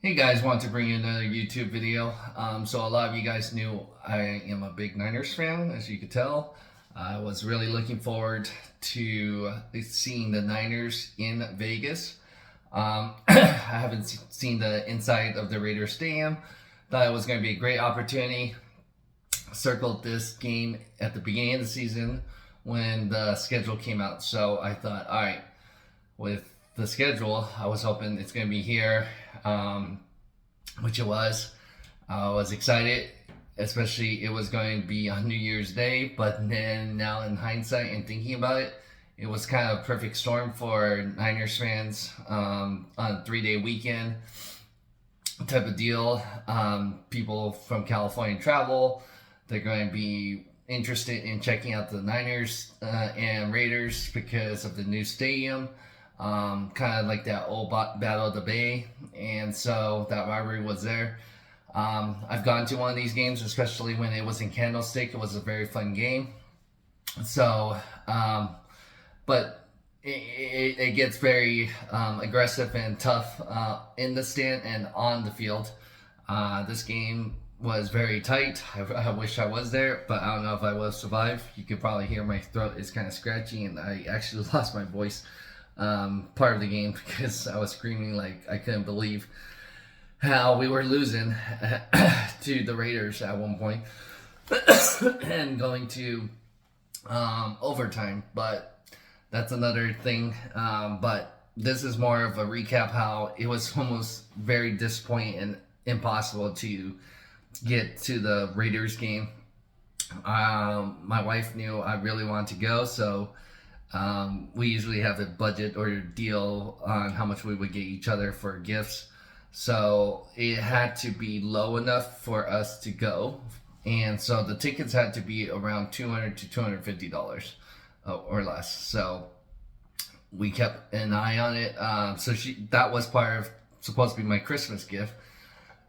Hey guys, want to bring you another YouTube video. So a lot of you guys knew I am a big Niners fan, as you could tell. I was really looking forward to seeing the Niners in Vegas. I haven't seen the inside of the Raiders Stadium. Thought it was going to be a great opportunity. Circled this game at the beginning of the season when the schedule came out. So I thought, all right, with the schedule, I was hoping it's going to be here, which it was. I was excited, especially it was going to be on New Year's Day, but then now in hindsight and thinking about it, it was kind of a perfect storm for Niners fans on a 3-day weekend type of deal. People from California travel, they're going to be interested in checking out the Niners and Raiders because of the new stadium. Kind of like that old Battle of the Bay, and so that rivalry was there. I've gone to one of these games, especially when it was in Candlestick. It was a very fun game. So, but it gets very aggressive and tough in the stand and on the field. This game was very tight. I wish I was there, but I don't know if I will survive. You could probably hear my throat is kind of scratchy, and I actually lost my voice part of the game because I was screaming like I couldn't believe how we were losing to the Raiders at one point and going to overtime. But that's another thing. But this is more of a recap how it was almost very disappointing and impossible to get to the Raiders game. My wife knew I really wanted to go, so we usually have a budget or a deal on how much we would get each other for gifts. So it had to be low enough for us to go. And so the tickets had to be around $200 to $250 or less. So we kept an eye on it. So that was part of supposed to be my Christmas gift.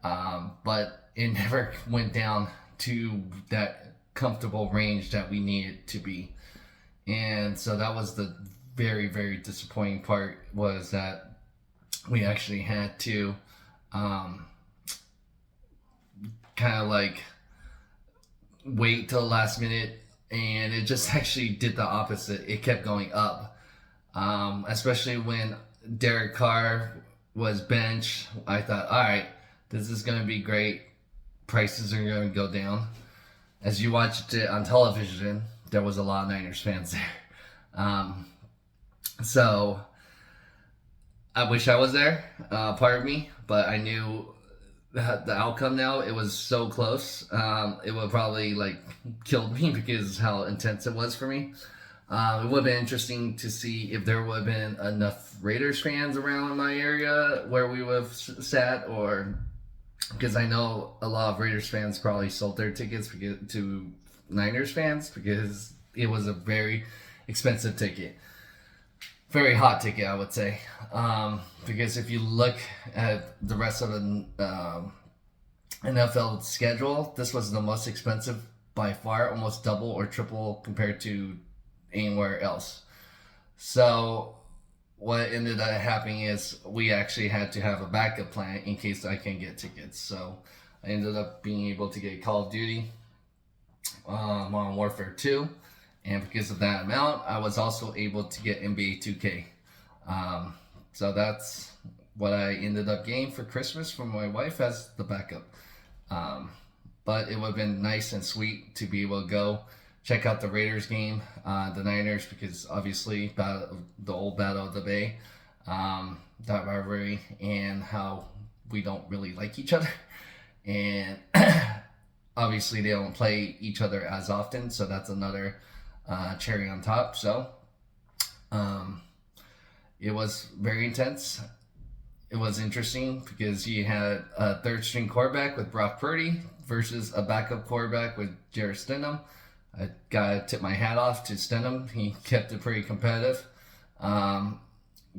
But it never went down to that comfortable range that we needed to be. And so that was the very, very disappointing part, was that we actually had to kind of like wait till the last minute, and it just actually did the opposite. It kept going up, especially when Derek Carr was benched. I thought, all right, this is going to be great. Prices are going to go down. As you watched it on television, there was a lot of Niners fans there. So I wish I was there, part of me, but I knew the outcome now. It was so close. It would probably like killed me because how intense it was for me. It would have been interesting to see if there would have been enough Raiders fans around my area where we would have sat, or because I know a lot of Raiders fans probably sold their tickets to Niners fans because it was a very expensive ticket. Very hot ticket, I would say. Because if you look at the rest of the NFL schedule, this was the most expensive by far, almost double or triple compared to anywhere else. So what ended up happening is we actually had to have a backup plan in case I can't get tickets. So I ended up being able to get Call of Duty, Modern Warfare 2, and because of that amount, I was also able to get NBA 2K. So that's what I ended up getting for Christmas from my wife as the backup. But it would have been nice and sweet to be able to go check out the Raiders game, the Niners, because obviously the old Battle of the Bay, that rivalry, and how we don't really like each other. And obviously they don't play each other as often, so that's another cherry on top. So it was very intense. It was interesting because you had a third string quarterback with Brock Purdy versus a backup quarterback with Jarrett Stidham. I gotta tip my hat off to Stidham. He kept it pretty competitive. Kind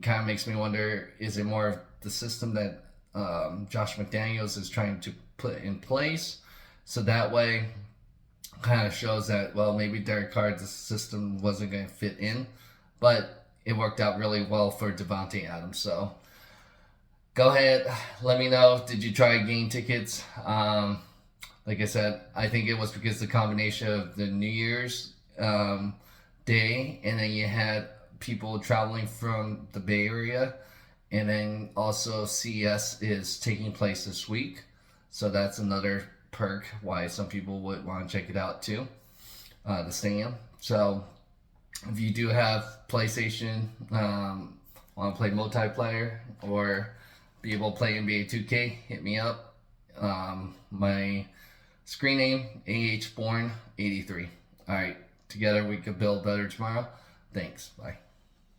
of makes me wonder, is it more of the system that Josh McDaniels is trying to put in place? So that way kind of shows that, well, maybe Derek Carr's system wasn't going to fit in, but it worked out really well for Devontae Adams. So Go ahead, let me know. Did you try game tickets? Like I said, I think it was because the combination of the New Year's day, and then you had people traveling from the Bay Area, and then also CES is taking place this week, so that's another perk why some people would want to check it out too, the stadium. So if you do have PlayStation, want to play multiplayer or be able to play NBA 2K, hit me up. My screen name, born 83. All right, together we could build better tomorrow. Thanks. Bye.